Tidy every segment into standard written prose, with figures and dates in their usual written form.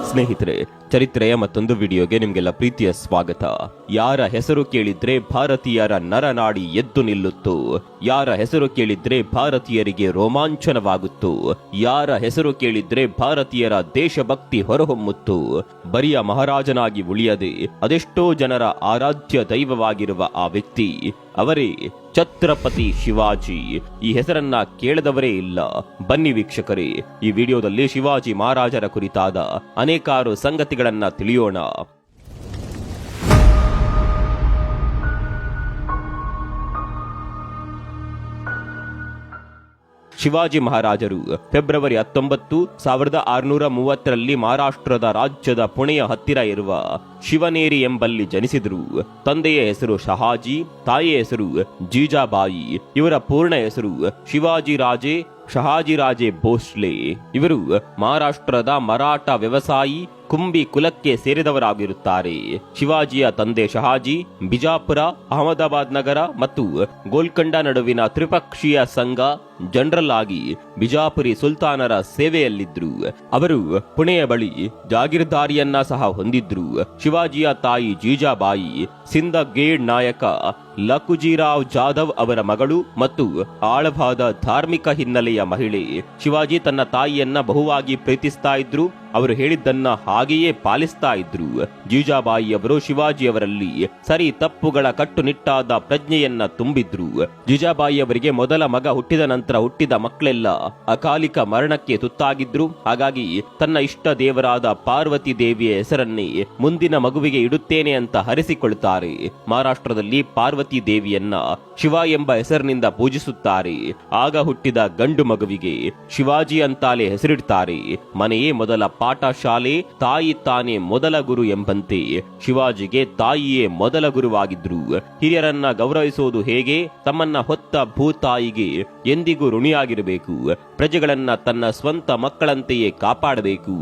ಸ್ನೇಹಿತರೆ, ಚರಿತ್ರೆಯ ಮತ್ತೊಂದು ವಿಡಿಯೋಗೆ ನಿಮಗೆಲ್ಲ ಪ್ರೀತಿಯ ಸ್ವಾಗತ. ಯಾರ ಹೆಸರು ಕೇಳಿದ್ರೆ ಭಾರತೀಯರ ನರನಾಡಿ ಎದ್ದು ನಿಲ್ಲುತ್ತೋ, ಯಾರ ಹೆಸರು ಕೇಳಿದ್ರೆ ಭಾರತೀಯರಿಗೆ ರೋಮಾಂಚನವಾಗುತ್ತೋ, ಯಾರ ಹೆಸರು ಕೇಳಿದ್ರೆ ಭಾರತೀಯರ ದೇಶಭಕ್ತಿ ಹೊರಹೊಮ್ಮುತ್ತೋ, ಬರಿಯ ಮಹಾರಾಜನಾಗಿ ಉಳಿಯದೆ ಅದೆಷ್ಟೋ ಜನರ ಆರಾಧ್ಯ ದೈವವಾಗಿರುವ ಆ ವ್ಯಕ್ತಿ ಅವರೇ ಛತ್ರಪತಿ ಶಿವಾಜಿ. ಈ ಹೆಸರನ್ನ ಕೇಳದವರೇ ಇಲ್ಲ. ಬನ್ನಿ ವೀಕ್ಷಕರೇ, ಈ ವಿಡಿಯೋದಲ್ಲಿ ಶಿವಾಜಿ ಮಹಾರಾಜರ ಕುರಿತಾದ ಅನೇಕಾರು ಸಂಗತಿಗಳನ್ನ ತಿಳಿಯೋಣ. ಶಿವಾಜಿ ಮಹಾರಾಜರು ಫೆಬ್ರವರಿ 19, 1630ರಲ್ಲಿ ಮಹಾರಾಷ್ಟ್ರದ ರಾಜ್ಯದ ಪುಣೆಯ ಹತ್ತಿರ ಇರುವ ಶಿವನೇರಿ ಎಂಬಲ್ಲಿ ಜನಿಸಿದರು. ತಂದೆಯ ಹೆಸರು ಶಹಾಜಿ, ತಾಯಿಯ ಹೆಸರು ಜೀಜಾಬಾಯಿ. ಇವರ ಪೂರ್ಣ ಹೆಸರು ಶಿವಾಜಿರಾಜೇ ಶಹಾಜಿರಾಜೇ ಭೋಸ್ಲೆ. ಇವರು ಮಹಾರಾಷ್ಟ್ರದ ಮರಾಠ ವ್ಯವಸಾಯಿ ಕುಂಬಿ ಕುಲಕ್ಕೆ ಸೇರಿದವರಾಗಿರುತ್ತಾರೆ. ಶಿವಾಜಿಯ ತಂದೆ ಶಹಾಜಿ ಬಿಜಾಪುರ, ಅಹಮದಾಬಾದ್ ನಗರ ಮತ್ತು ಗೋಲ್ಕೊಂಡ ನಡುವಿನ ತ್ರಿಪಕ್ಷೀಯ ಸಂಘ ಜನರಲ್ ಆಗಿ ಬಿಜಾಪುರಿ ಸುಲ್ತಾನರ ಸೇವೆಯಲ್ಲಿದ್ರು. ಅವರು ಪುಣೆಯ ಬಳಿ ಜಾಗೀರ್ದಾರಿಯನ್ನ ಸಹ ಹೊಂದಿದ್ರು. ಶಿವಾಜಿಯ ತಾಯಿ ಜೀಜಾಬಾಯಿ ಸಿಂದಗೇಡ್ ನಾಯಕ ಲಕುಜಿರಾವ್ ಜಾಧವ್ ಅವರ ಮಗಳು ಮತ್ತು ಆಳವಾದ ಧಾರ್ಮಿಕ ಹಿನ್ನೆಲೆಯ ಮಹಿಳೆ. ಶಿವಾಜಿ ತನ್ನ ತಾಯಿಯನ್ನ ಬಹುವಾಗಿ ಪ್ರೀತಿಸ್ತಾ ಇದ್ರು. ಅವರು ಹೇಳಿದ್ದನ್ನ ಹಾಗೆಯೇ ಪಾಲಿಸ್ತಾ ಇದ್ರು. ಜೀಜಾಬಾಯಿಯವರು ಶಿವಾಜಿಯವರಲ್ಲಿ ಸರಿ ತಪ್ಪುಗಳ ಕಟ್ಟುನಿಟ್ಟಾದ ಪ್ರಜ್ಞೆಯನ್ನ ತುಂಬಿದ್ರು. ಜೀಜಾಬಾಯಿಯವರಿಗೆ ಮೊದಲ ಮಗ ಹುಟ್ಟಿದ ನಂತರ ಹುಟ್ಟಿದ ಮಕ್ಕಳೆಲ್ಲ ಅಕಾಲಿಕ ಮರಣಕ್ಕೆ ತುತ್ತಾಗಿದ್ರು. ಹಾಗಾಗಿ ತನ್ನ ಇಷ್ಟ ದೇವರಾದ ಪಾರ್ವತಿ ದೇವಿಯ ಹೆಸರನ್ನೇ ಮುಂದಿನ ಮಗುವಿಗೆ ಇಡುತ್ತೇನೆ ಅಂತ ಹರಿಸಿಕೊಳ್ತಾರೆ. ಮಹಾರಾಷ್ಟ್ರದಲ್ಲಿ ಪಾರ್ವತಿ ದೇವಿಯನ್ನ ಶಿವ ಎಂಬ ಹೆಸರಿನಿಂದ ಪೂಜಿಸುತ್ತಾರೆ. ಆಗ ಹುಟ್ಟಿದ ಗಂಡು ಮಗುವಿಗೆ ಶಿವಾಜಿ ಅಂತಾಲೆ ಹೆಸರಿಡ್ತಾರೆ. ಮನೆಯೇ ಮೊದಲ ಪಾಠ ಶಾಲೆ, ತಾಯಿ ತಾನೇ ಮೊದಲ ಗುರು ಎಂಬಂತೆ ಶಿವಾಜಿಗೆ ತಾಯಿಯೇ ಮೊದಲ ಗುರುವಾಗಿದ್ರು. ಹಿರಿಯರನ್ನ ಗೌರವಿಸುವುದು ಹೇಗೆ, ತಮ್ಮನ್ನ ಹೊತ್ತ ಭೂತಾಯಿಗೆ ಎಂದಿಗೂ ಋಣಿಯಾಗಿರಬೇಕು, ಪ್ರಜೆಗಳನ್ನ ತನ್ನ ಸ್ವಂತ ಮಕ್ಕಳಂತೆಯೇ ಕಾಪಾಡಬೇಕು,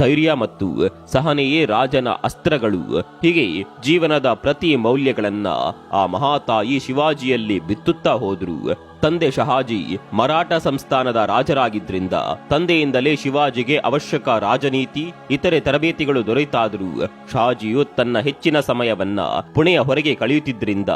ಧೈರ್ಯ ಮತ್ತು ಸಹನೆಯೇ ರಾಜನ ಅಸ್ತ್ರಗಳು. ಹೀಗೆ ಜೀವನದ ಪ್ರತಿ ಮೌಲ್ಯಗಳನ್ನ ಆ ಮಹಾತಾಯಿ ಶಿವಾಜಿಯಲ್ಲಿ ಬಿತ್ತುತ್ತಾ ಹೋದ್ರು. ತಂದೆ ಶಹಾಜಿ ಮರಾಠ ಸಂಸ್ಥಾನದ ರಾಜರಾಗಿದ್ರಿಂದ ತಂದೆಯಿಂದಲೇ ಶಿವಾಜಿಗೆ ಅವಶ್ಯಕ ರಾಜನೀತಿ, ಇತರೆ ತರಬೇತಿಗಳು ದೊರೆತಾದರೂ ಶಹಾಜಿಯು ತನ್ನ ಹೆಚ್ಚಿನ ಸಮಯವನ್ನ ಪುಣೆಯ ಹೊರಗೆ ಕಳೆಯುತ್ತಿದ್ದರಿಂದ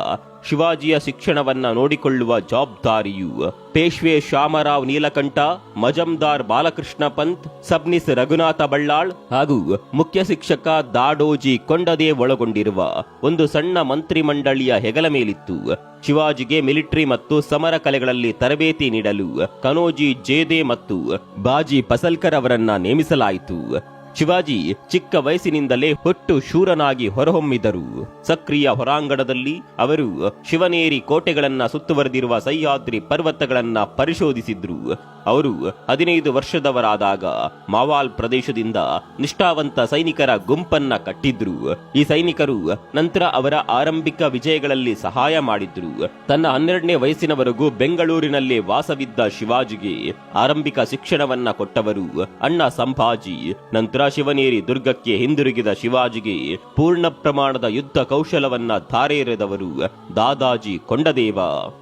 ಶಿವಾಜಿಯ ಶಿಕ್ಷಣವನ್ನ ನೋಡಿಕೊಳ್ಳುವ ಜವಾಬ್ದಾರಿಯು ಪೇಶ್ವೆ ಶ್ಯಾಮರಾವ್ ನೀಲಕಂಠ, ಮಜಮ್ದಾರ್ ಬಾಲಕೃಷ್ಣ ಪಂತ್, ಸಬ್ನಿಸ್ ರಘುನಾಥ ಬಳ್ಳಾಳ್ ಹಾಗೂ ಮುಖ್ಯ ಶಿಕ್ಷಕ ದಾಡೋಜಿ ಕೊಂಡದೇವ್ ಒಳಗೊಂಡಿರುವ ಒಂದು ಸಣ್ಣ ಮಂತ್ರಿಮಂಡಳಿಯ ಹೆಗಲ ಮೇಲಿತ್ತು. ಶಿವಾಜಿಗೆ ಮಿಲಿಟರಿ ಮತ್ತು ಸಮರ ಕಲೆಗಳಲ್ಲಿ ತರಬೇತಿ ನೀಡಲು ಕನೋಜಿ ಜೇದೆ ಮತ್ತು ಬಾಜಿ ಪಸಲ್ಕರ್ ಅವರನ್ನ ನೇಮಿಸಲಾಯಿತು. ಶಿವಾಜಿ ಚಿಕ್ಕ ವಯಸ್ಸಿನಿಂದಲೇ ಹೊಟ್ಟು ಶೂರನಾಗಿ ಹೊರಹೊಮ್ಮಿದರು. ಸಕ್ರಿಯ ಹೊರಾಂಗಣದಲ್ಲಿ ಅವರು ಶಿವನೇರಿ ಕೋಟೆಗಳನ್ನ ಸುತ್ತುವರೆದಿರುವ ಸಹ್ಯಾದ್ರಿ ಪರ್ವತಗಳನ್ನ ಪರಿಶೋಧಿಸಿದ್ರು. ಅವರು 15 ವರ್ಷದವರಾದಾಗ ಮಾವಾಲ್ ಪ್ರದೇಶದಿಂದ ನಿಷ್ಠಾವಂತ ಸೈನಿಕರ ಗುಂಪನ್ನ ಕಟ್ಟಿದ್ರು. ಈ ಸೈನಿಕರು ನಂತರ ಅವರ ಆರಂಭಿಕ ವಿಜಯಗಳಲ್ಲಿ ಸಹಾಯ ಮಾಡಿದ್ರು. ತನ್ನ 12ನೇ ವಯಸ್ಸಿನವರೆಗೂ ಬೆಂಗಳೂರಿನಲ್ಲಿ ವಾಸವಿದ್ದ ಶಿವಾಜಿಗೆ ಆರಂಭಿಕ ಶಿಕ್ಷಣವನ್ನ ಕೊಟ್ಟವರು ಅಣ್ಣ ಸಂಭಾಜಿ. ನಂತರ ಶಿವನೇರಿ ದುರ್ಗಕ್ಕೆ ಹಿಂದಿರುಗಿದ ಶಿವಾಜಿಗೆ ಪೂರ್ಣ ಪ್ರಮಾಣದ ಯುದ್ಧ ಕೌಶಲವನ್ನ ಧಾರೆ ಎರೆದವರು ದಾದಾಜಿ ಕೊಂಡದೇವ.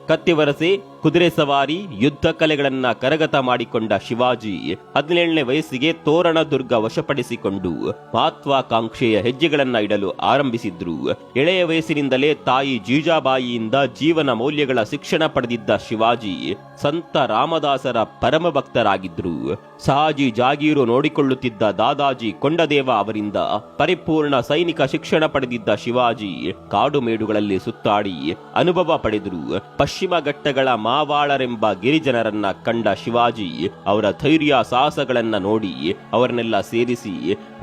ಕತ್ತಿವರಸೆ, ಕುದುರೆ ಸವಾರಿ, ಯುದ್ಧ ಕಲೆಗಳನ್ನ ಕರಗತ ಮಾಡಿಕೊಂಡ ಶಿವಾಜಿ 17ನೇ ವಯಸ್ಸಿಗೆ ತೋರಣ ದುರ್ಗ ವಶಪಡಿಸಿಕೊಂಡು ಮಹತ್ವಾಕಾಂಕ್ಷೆಯ ಹೆಜ್ಜೆಗಳನ್ನ ಇಡಲು ಆರಂಭಿಸಿದ್ರು. ಎಳೆಯ ವಯಸ್ಸಿನಿಂದಲೇ ತಾಯಿ ಜೀಜಾಬಾಯಿಯಿಂದ ಜೀವನ ಮೌಲ್ಯಗಳ ಶಿಕ್ಷಣ ಪಡೆದಿದ್ದ ಶಿವಾಜಿ ಸಂತ ರಾಮದಾಸರ ಪರಮ ಭಕ್ತರಾಗಿದ್ರು. ಶಹಾಜಿ ಜಾಗೀರು ನೋಡಿಕೊಳ್ಳುತ್ತಿದ್ದ ದಾದಾಜಿ ಕೊಂಡದೇವ ಅವರಿಂದ ಪರಿಪೂರ್ಣ ಸೈನಿಕ ಶಿಕ್ಷಣ ಪಡೆದಿದ್ದ ಶಿವಾಜಿ ಕಾಡು ಮೇಡುಗಳಲ್ಲಿ ಸುತ್ತಾಡಿ ಅನುಭವ ಪಡೆದರು. ಪಶ್ಚಿಮ ಘಟ್ಟಗಳ ಮಾವಾಳರೆಂಬ ಗಿರಿಜನರನ್ನ ಕಂಡ ಶಿವಾಜಿ ಅವರ ಧೈರ್ಯ ಸಾಹಸಗಳನ್ನ ನೋಡಿ ಅವರನ್ನೆಲ್ಲ ಸೇರಿಸಿ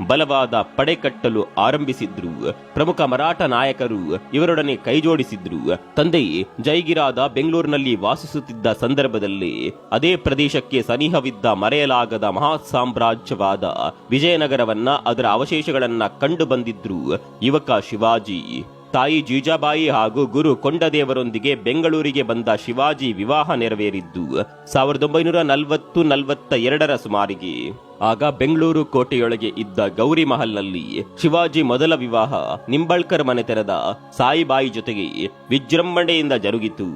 ಬಲವಾದ ಪಡೆ ಕಟ್ಟಲು ಆರಂಭಿಸಿದ್ರು. ಪ್ರಮುಖ ಮರಾಠ ನಾಯಕರು ಇವರೊಡನೆ ಕೈಜೋಡಿಸಿದ್ರು. ತಂದೆ ಜೈಗಿರಾದ ಬೆಂಗಳೂರಿನಲ್ಲಿ ವಾಸಿಸುತ್ತಿದ್ದ ಸಂದರ್ಭದಲ್ಲಿ ಅದೇ ಪ್ರದೇಶಕ್ಕೆ ಸನಿಹವಿದ್ದ ಮರೆಯಲಾಗದ ಮಹಾ ಸಾಮ್ರಾಜ್ಯವಾದ ವಿಜಯನಗರವನ್ನ, ಅದರ ಅವಶೇಷಗಳನ್ನ ಕಂಡು ಬಂದಿದ್ರು ಯುವಕ ಶಿವಾಜಿ. ತಾಯಿ ಜೀಜಾಬಾಯಿ ಹಾಗೂ ಗುರು ಕೊಂಡದೇವರೊಂದಿಗೆ ಬೆಂಗಳೂರಿಗೆ ಬಂದ ಶಿವಾಜಿ ವಿವಾಹ ನೆರವೇರಿದ್ದು 1940-42ರ ಸುಮಾರಿಗೆ. ಆಗ ಬೆಂಗಳೂರು ಕೋಟೆಯೊಳಗೆ ಇದ್ದ ಗೌರಿ ಮಹಲ್ನಲ್ಲಿ ಶಿವಾಜಿ ಮೊದಲ ವಿವಾಹ ನಿಂಬಳ್ಕರ್ ಮನೆತನದ ಸಾಯಿಬಾಯಿ ಜೊತೆಗೆ ವಿಜೃಂಭಣೆಯಿಂದ ಜರುಗಿತು.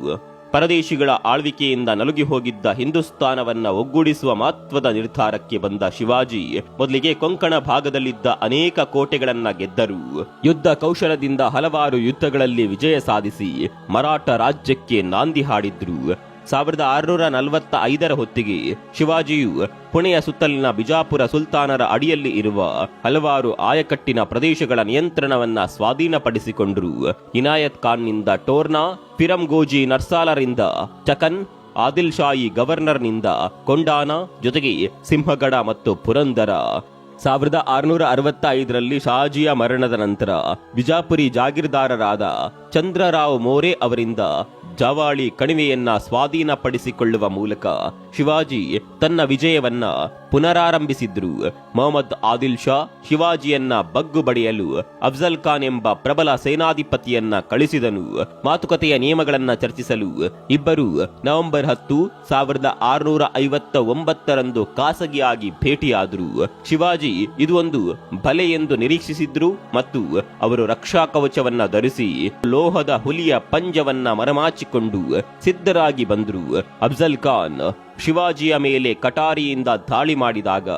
ಪರದೇಶಿಗಳ ಆಳ್ವಿಕೆಯಿಂದ ನಲುಗಿ ಹೋಗಿದ್ದ ಹಿಂದೂಸ್ತಾನವನ್ನ ಒಗ್ಗೂಡಿಸುವ ಮಹತ್ವದ ನಿರ್ಧಾರಕ್ಕೆ ಬಂದ ಶಿವಾಜಿ ಮೊದಲಿಗೆ ಕೊಂಕಣ ಭಾಗದಲ್ಲಿದ್ದ ಅನೇಕ ಕೋಟೆಗಳನ್ನ ಗೆದ್ದರು. ಯುದ್ಧ ಕೌಶಲದಿಂದ ಹಲವಾರು ಯುದ್ಧಗಳಲ್ಲಿ ವಿಜಯ ಸಾಧಿಸಿ ಮರಾಠ ರಾಜ್ಯಕ್ಕೆ ನಾಂದಿ ಹಾಡಿದ್ರು. 1645 ಹೊತ್ತಿಗೆ ಶಿವಾಜಿಯು ಪುಣೆಯ ಸುತ್ತಲಿನ ಬಿಜಾಪುರ ಸುಲ್ತಾನರ ಅಡಿಯಲ್ಲಿ ಇರುವ ಹಲವಾರು ಆಯಕಟ್ಟಿನ ಪ್ರದೇಶಗಳ ನಿಯಂತ್ರಣವನ್ನ ಸ್ವಾಧೀನಪಡಿಸಿಕೊಂಡರು. ಇನಾಯತ್ ಖಾನ್ನಿಂದ ಟೋರ್ನಾ, ಫಿರಂಗೋಜಿ ನರ್ಸಾಲರಿಂದ ಚಕನ್, ಆದಿಲ್ ಶಾಹಿ ಗವರ್ನರ್ನಿಂದ ಕೊಂಡಾನ, ಜೊತೆಗೆ ಸಿಂಹಗಡ ಮತ್ತು ಪುರಂದರ. 1665ರಲ್ಲಿ ಶಹಾಜಿಯ ಮರಣದ ನಂತರ ಬಿಜಾಪುರಿ ಜಾಗೀರ್ದಾರರಾದ ಚಂದ್ರರಾವ್ ಮೋರೆ ಅವರಿಂದ ಜಾವಾಳಿ ಕಣಿವೆಯನ್ನ ಸ್ವಾಧೀನಪಡಿಸಿಕೊಳ್ಳುವ ಮೂಲಕ ಶಿವಾಜಿ ತನ್ನ ವಿಜಯವನ್ನ ಪುನರಾರಂಭಿಸಿದ್ರು. ಮೊಹಮ್ಮದ್ ಆದಿಲ್ ಶಾ ಶಿವಾಜಿಯನ್ನ ಬಗ್ಗು ಬಡಿಯಲು ಅಫ್ಜಲ್ ಖಾನ್ ಎಂಬ ಪ್ರಬಲ ಸೇನಾಧಿಪತಿಯನ್ನ ಕಳಿಸಿದನು. ಮಾತುಕತೆಯ ನಿಯಮಗಳನ್ನ ಚರ್ಚಿಸಲು ಇಬ್ಬರು ನವೆಂಬರ್ 10, 1659ರಂದು ಖಾಸಗಿಯಾಗಿ ಭೇಟಿಯಾದರು. ಶಿವಾಜಿ ಇದು ಒಂದು ಬಲೆ ಎಂದು ನಿರೀಕ್ಷಿಸಿದ್ರು ಮತ್ತು ಅವರು ರಕ್ಷಾ ಕವಚವನ್ನ ಧರಿಸಿ ಲೋಹದ ಹುಲಿಯ ಪಂಜವನ್ನ ಮರಮಾಚಿಕೊಂಡು ಸಿದ್ಧರಾಗಿ ಬಂದರು. ಅಫ್ಜಲ್ ಖಾನ್ ಶಿವಾಜಿಯ ಮೇಲೆ ಕಟಾರಿಯಿಂದ ದಾಳಿ ಮಾಡಿದಾಗ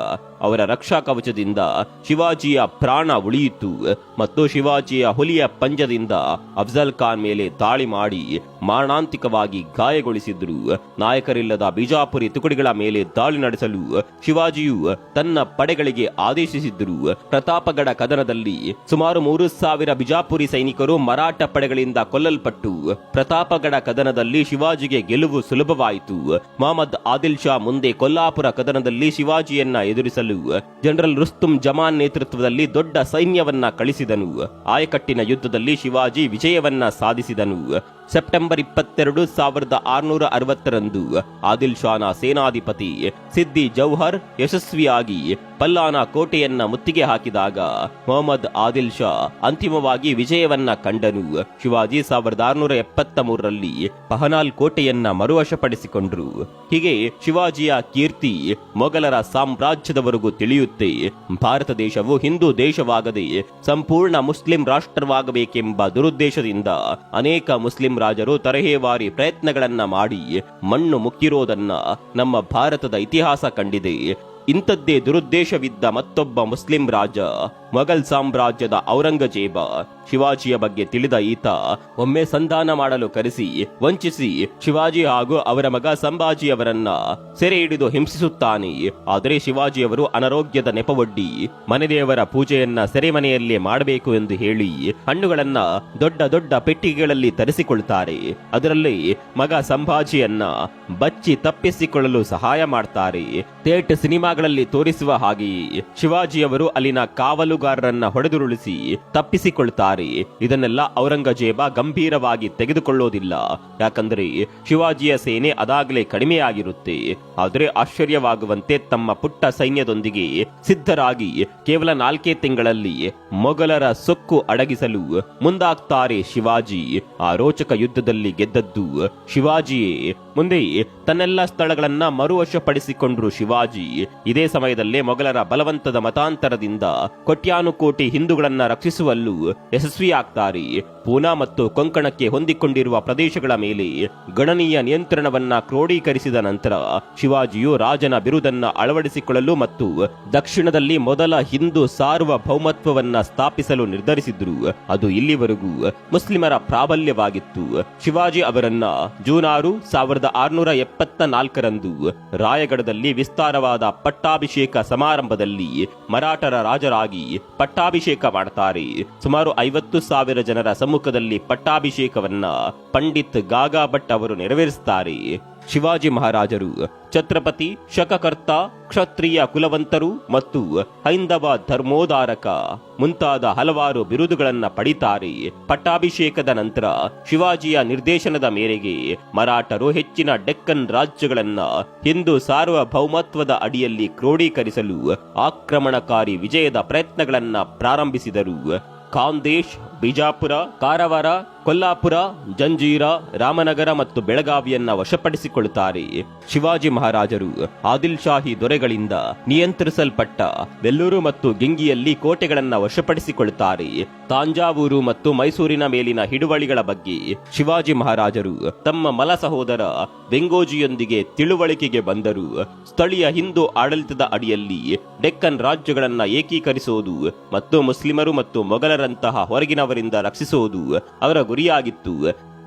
ಅವರ ರಕ್ಷಾ ಕವಚದಿಂದ ಶಿವಾಜಿಯ ಪ್ರಾಣ ಉಳಿಯಿತು ಮತ್ತು ಶಿವಾಜಿಯ ಹುಲಿಯ ಪಂಜದಿಂದ ಅಫ್ಜಲ್ ಖಾನ್ ಮೇಲೆ ದಾಳಿ ಮಾಡಿ ಮಾರಣಾಂತಿಕವಾಗಿ ಗಾಯಗೊಳಿಸಿದ್ರು. ನಾಯಕರಿಲ್ಲದ ಬಿಜಾಪುರಿ ತುಕಡಿಗಳ ಮೇಲೆ ದಾಳಿ ನಡೆಸಲು ಶಿವಾಜಿಯು ತನ್ನ ಪಡೆಗಳಿಗೆ ಆದೇಶಿಸಿದ್ರು. ಪ್ರತಾಪಗಡ ಕದನದಲ್ಲಿ ಸುಮಾರು 3000 ಬಿಜಾಪುರಿ ಸೈನಿಕರು ಮರಾಠ ಪಡೆಗಳಿಂದ ಕೊಲ್ಲಲ್ಪಟ್ಟು ಪ್ರತಾಪಗಡ ಕದನದಲ್ಲಿ ಶಿವಾಜಿಗೆ ಗೆಲುವು ಸುಲಭವಾಯಿತು. ಮೊಹಮ್ಮದ್ ಆದಿಲ್ ಶಾ ಮುಂದೆ ಕೊಲ್ಲಾಪುರ ಕದನದಲ್ಲಿ ಶಿವಾಜಿಯನ್ನ ಎದುರಿಸಲು ಜನರಲ್ ರುಸ್ತುಂ ಜಮಾನ್ ನೇತೃತ್ವದಲ್ಲಿ ದೊಡ್ಡ ಸೈನ್ಯವನ್ನ ಕಳಿಸಿದನು. ಆಯಕಟ್ಟಿನ ಯುದ್ಧದಲ್ಲಿ ಶಿವಾಜಿ ವಿಜಯವನ್ನ ಸಾಧಿಸಿದನು. ಸೆಪ್ಟೆಂಬರ್ 22, 1660ರಂದು ಆದಿಲ್ ಶಾನ ಸೇನಾಧಿಪತಿ ಸಿದ್ದಿ ಜೌಹರ್ ಯಶಸ್ವಿಯಾಗಿ ಪಲ್ಲಾನ ಕೋಟೆಯನ್ನ ಮುತ್ತಿಗೆ ಹಾಕಿದಾಗ ಮೊಹಮ್ಮದ್ ಆದಿಲ್ ಶಾ ಅಂತಿಮವಾಗಿ ವಿಜಯವನ್ನ ಕಂಡನು. ಶಿವಾಜಿ 1673ರಲ್ಲಿ ಪಹನಾಲ್ ಕೋಟೆಯನ್ನ ಮರುವಶಪಡಿಸಿಕೊಂಡ್ರು. ಹೀಗೆ ಶಿವಾಜಿಯ ಕೀರ್ತಿ ಮೊಘಲರ ಸಾಮ್ರಾಜ್ಯದವರೆಗೂ ತಿಳಿಯುತ್ತೆ. ಭಾರತ ದೇಶವು ಹಿಂದೂ ದೇಶವಾಗದೆ ಸಂಪೂರ್ಣ ಮುಸ್ಲಿಂ ರಾಷ್ಟ್ರವಾಗಬೇಕೆಂಬ ದುರುದ್ದೇಶದಿಂದ ಅನೇಕ ಮುಸ್ಲಿಂ ರಾಜರು ತರಹೇವಾರಿ ಪ್ರಯತ್ನಗಳನ್ನ ಮಾಡಿ ಮಣ್ಣು ಮುಕ್ಕಿರೋದನ್ನ ನಮ್ಮ ಭಾರತದ ಇತಿಹಾಸ ಕಂಡಿದೆ. ಇಂಥದ್ದೇ ದುರುದ್ದೇಶವಿದ್ದ ಮತ್ತೊಬ್ಬ ಮುಸ್ಲಿಂ ರಾಜ ಮೊಘಲ್ ಸಾಮ್ರಾಜ್ಯದ ಔರಂಗಜೇಬ. ಶಿವಾಜಿಯ ಬಗ್ಗೆ ತಿಳಿದ ಈತ ಒಮ್ಮೆ ಸಂಧಾನ ಮಾಡಲು ಕರೆಸಿ ವಂಚಿಸಿ ಶಿವಾಜಿ ಹಾಗೂ ಅವರ ಮಗ ಸಂಭಾಜಿಯವರನ್ನ ಸೆರೆ ಹಿಡಿದು ಹಿಂಸಿಸುತ್ತಾನೆ. ಆದರೆ ಶಿವಾಜಿಯವರು ಅನಾರೋಗ್ಯದ ನೆಪವೊಡ್ಡಿ ಮನೆದೇವರ ಪೂಜೆಯನ್ನ ಸೆರೆಮನೆಯಲ್ಲೇ ಮಾಡಬೇಕು ಎಂದು ಹೇಳಿ ಹಣ್ಣುಗಳನ್ನ ದೊಡ್ಡ ದೊಡ್ಡ ಪೆಟ್ಟಿಗೆಗಳಲ್ಲಿ ತರಿಸಿಕೊಳ್ತಾರೆ. ಅದರಲ್ಲಿ ಮಗ ಸಂಭಾಜಿಯನ್ನ ಬಚ್ಚಿ ತಪ್ಪಿಸಿಕೊಳ್ಳಲು ಸಹಾಯ ಮಾಡ್ತಾರೆ. ಥೇಟ್ ಸಿನಿಮಾಗಳಲ್ಲಿ ತೋರಿಸುವ ಹಾಗೆಯೇ ಶಿವಾಜಿಯವರು ಅಲ್ಲಿನ ಕಾವಲುಗಾರರನ್ನ ಹೊಡೆದುರುಳಿಸಿ ತಪ್ಪಿಸಿಕೊಳ್ತಾರೆ. ಇದನ್ನೆಲ್ಲ ಔರಂಗಜೇಬ ಗಂಭೀರವಾಗಿ ತೆಗೆದುಕೊಳ್ಳೋದಿಲ್ಲ. ಯಾಕಂದ್ರೆ ಶಿವಾಜಿಯ ಸೇನೆ ಅದಾಗಲೇ ಕಡಿಮೆಯಾಗಿರುತ್ತೆ. ಆದರೆ ಆಶ್ಚರ್ಯವಾಗುವಂತೆ ತಮ್ಮ ಪುಟ್ಟ ಸೈನ್ಯದೊಂದಿಗೆ ಸಿದ್ಧರಾಗಿ ಕೇವಲ 4 ತಿಂಗಳಲ್ಲಿ ಮೊಘಲರ ಸೊಕ್ಕು ಅಡಗಿಸಲು ಮುಂದಾಗ್ತಾರೆ ಶಿವಾಜಿ. ಆ ರೋಚಕ ಯುದ್ಧದಲ್ಲಿ ಗೆದ್ದದ್ದು ಶಿವಾಜಿಯೇ. ಮುಂದೆ ತನ್ನೆಲ್ಲ ಸ್ಥಳಗಳನ್ನ ಮರುವಶಪಡಿಸಿಕೊಂಡ್ರು ಶಿವಾಜಿ. ಇದೇ ಸಮಯದಲ್ಲೇ ಮೊಘಲರ ಬಲವಂತದ ಮತಾಂತರದಿಂದ ಕೋಟ್ಯಾನುಕೋಟಿ ಹಿಂದೂಗಳನ್ನ ರಕ್ಷಿಸುವಲ್ಲೂ ಯಶಸ್ವಿಯಾಗ್ತಾರೆ. ಪೂನಾ ಮತ್ತು ಕೊಂಕಣಕ್ಕೆ ಹೊಂದಿಕೊಂಡಿರುವ ಪ್ರದೇಶಗಳ ಮೇಲೆ ಗಣನೀಯ ನಿಯಂತ್ರಣವನ್ನ ಕ್ರೋಢೀಕರಿಸಿದ ನಂತರ ಶಿವಾಜಿಯು ರಾಜನ ಬಿರುದನ್ನ ಅಳವಡಿಸಿಕೊಳ್ಳಲು ಮತ್ತು ದಕ್ಷಿಣದಲ್ಲಿ ಮೊದಲ ಹಿಂದೂ ಸಾರ್ವಭೌಮತ್ವವನ್ನ ಸ್ಥಾಪಿಸಲು ನಿರ್ಧರಿಸಿದ್ರು. ಅದು ಇಲ್ಲಿವರೆಗೂ ಮುಸ್ಲಿಮರ ಪ್ರಾಬಲ್ಯವಾಗಿತ್ತು. ಶಿವಾಜಿ ಅವರನ್ನ ಜೂನ್ 6, 1674ರಂದು ರಾಯಗಢದಲ್ಲಿ ವಿಸ್ತಾರವಾದ ಪಟ್ಟಾಭಿಷೇಕ ಸಮಾರಂಭದಲ್ಲಿ ಮರಾಠರ ರಾಜರಾಗಿ ಪಟ್ಟಾಭಿಷೇಕ ಮಾಡ್ತಾರೆ. ಸುಮಾರು 50,000 ಜನರ ಸಮ್ಮುಖದಲ್ಲಿ ಪಟ್ಟಾಭಿಷೇಕವನ್ನ ಪಂಡಿತ್ ಗಾಗಾ ಭಟ್ ಅವರು ನೆರವೇರಿಸುತ್ತಾರೆ. ಶಿವಾಜಿ ಮಹಾರಾಜರು ಛತ್ರಪತಿ, ಶಕಕರ್ತ, ಕ್ಷತ್ರಿಯ ಕುಲವಂತರು ಮತ್ತು ಹೈಂದವ ಧರ್ಮೋದಾರಕ ಮುಂತಾದ ಹಲವಾರು ಬಿರುದುಗಳನ್ನ ಪಡಿತಾರೆ. ಪಟ್ಟಾಭಿಷೇಕದ ನಂತರ ಶಿವಾಜಿಯ ನಿರ್ದೇಶನದ ಮೇರೆಗೆ ಮರಾಠರು ಹೆಚ್ಚಿನ ಡೆಕ್ಕನ್ ರಾಜ್ಯಗಳನ್ನ ಹಿಂದೂ ಸಾರ್ವಭೌಮತ್ವದ ಅಡಿಯಲ್ಲಿ ಕ್ರೋಢೀಕರಿಸಲು ಆಕ್ರಮಣಕಾರಿ ವಿಜಯದ ಪ್ರಯತ್ನಗಳನ್ನ ಪ್ರಾರಂಭಿಸಿದರು. ಖಾಂದೇಶ್, ಬಿಜಾಪುರ, ಕಾರವಾರ, ಕೊಲ್ಲಾಪುರ, ಜಂಜೀರ, ರಾಮನಗರ ಮತ್ತು ಬೆಳಗಾವಿಯನ್ನ ವಶಪಡಿಸಿಕೊಳ್ಳುತ್ತಾರೆ. ಶಿವಾಜಿ ಮಹಾರಾಜರು ಆದಿಲ್ ಶಾಹಿ ದೊರೆಗಳಿಂದ ನಿಯಂತ್ರಿಸಲ್ಪಟ್ಟ ವೆಲ್ಲೂರು ಮತ್ತು ಗಿಂಗಿಯಲ್ಲಿ ಕೋಟೆಗಳನ್ನ ವಶಪಡಿಸಿಕೊಳ್ಳುತ್ತಾರೆ. ತಾಂಜಾವೂರು ಮತ್ತು ಮೈಸೂರಿನ ಮೇಲಿನ ಹಿಡುವಳಿಗಳ ಬಗ್ಗೆ ಶಿವಾಜಿ ಮಹಾರಾಜರು ತಮ್ಮ ಮಲ ಸಹೋದರ ವೆಂಗೋಜಿಯೊಂದಿಗೆ ತಿಳುವಳಿಕೆಗೆ ಬಂದರು. ಸ್ಥಳೀಯ ಹಿಂದೂ ಆಡಳಿತದ ಅಡಿಯಲ್ಲಿ ಡೆಕ್ಕನ್ ರಾಜ್ಯಗಳನ್ನ ಏಕೀಕರಿಸುವುದು ಮತ್ತು ಮುಸ್ಲಿಮರು ಮತ್ತು ಮೊಘಲರಂತಹ ಹೊರಗಿನವರಿಂದ ರಕ್ಷಿಸುವುದು ಅವರ ಗುರಿಯಾಗಿತ್ತು.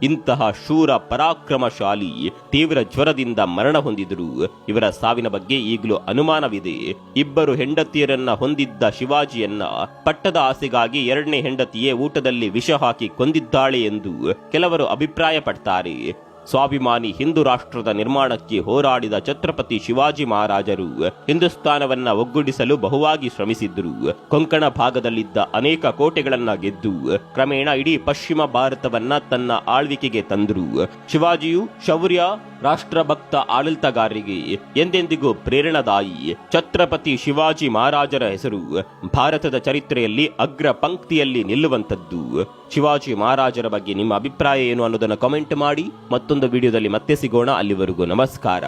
ಇಂತಹ ಶೂರ ಪರಾಕ್ರಮಶಾಲಿ ತೀವ್ರ ಜ್ವರದಿಂದ ಮರಣ ಹೊಂದಿದರು. ಇವರ ಸಾವಿನ ಬಗ್ಗೆ ಈಗಲೂ ಅನುಮಾನವಿದೆ. ಇಬ್ಬರು ಹೆಂಡತಿಯರನ್ನ ಹೊಂದಿದ್ದ ಶಿವಾಜಿಯನ್ನ ಪಟ್ಟದ ಆಸೆಗಾಗಿ ಎರಡನೇ ಹೆಂಡತಿಯೇ ಊಟದಲ್ಲಿ ವಿಷ ಹಾಕಿ ಕೊಂದಿದ್ದಾಳೆ ಎಂದು ಕೆಲವರು ಅಭಿಪ್ರಾಯಪಡ್ತಾರೆ. ಸ್ವಾಭಿಮಾನಿ ಹಿಂದೂ ರಾಷ್ಟ್ರದ ನಿರ್ಮಾಣಕ್ಕೆ ಹೋರಾಡಿದ ಛತ್ರಪತಿ ಶಿವಾಜಿ ಮಹಾರಾಜರು ಹಿಂದೂಸ್ತಾನವನ್ನ ಒಗ್ಗೂಡಿಸಲು ಬಹುವಾಗಿ ಶ್ರಮಿಸಿದ್ರು. ಕೊಂಕಣ ಭಾಗದಲ್ಲಿದ್ದ ಅನೇಕ ಕೋಟೆಗಳನ್ನ ಗೆದ್ದು ಕ್ರಮೇಣ ಇಡೀ ಪಶ್ಚಿಮ ಭಾರತವನ್ನ ತನ್ನ ಆಳ್ವಿಕೆಗೆ ತಂದರು. ಶಿವಾಜಿಯು ಶೌರ್ಯ, ರಾಷ್ಟ್ರಭಕ್ತ ಆಡಳಿತಗಾರರಿಗೆ ಎಂದೆಂದಿಗೂ ಪ್ರೇರಣಾದಾಯಿ. ಛತ್ರಪತಿ ಶಿವಾಜಿ ಮಹಾರಾಜರ ಹೆಸರು ಭಾರತದ ಚರಿತ್ರೆಯಲ್ಲಿ ಅಗ್ರ ಪಂಕ್ತಿಯಲ್ಲಿ ನಿಲ್ಲುವಂತದ್ದು. ಶಿವಾಜಿ ಮಹಾರಾಜರ ಬಗ್ಗೆ ನಿಮ್ಮ ಅಭಿಪ್ರಾಯ ಏನು ಅನ್ನೋದನ್ನು ಕಾಮೆಂಟ್ ಮಾಡಿ. ಮತ್ತೊಂದು ವಿಡಿಯೋದಲ್ಲಿ ಮತ್ತೆ ಸಿಗೋಣ. ಅಲ್ಲಿವರೆಗೂ ನಮಸ್ಕಾರ.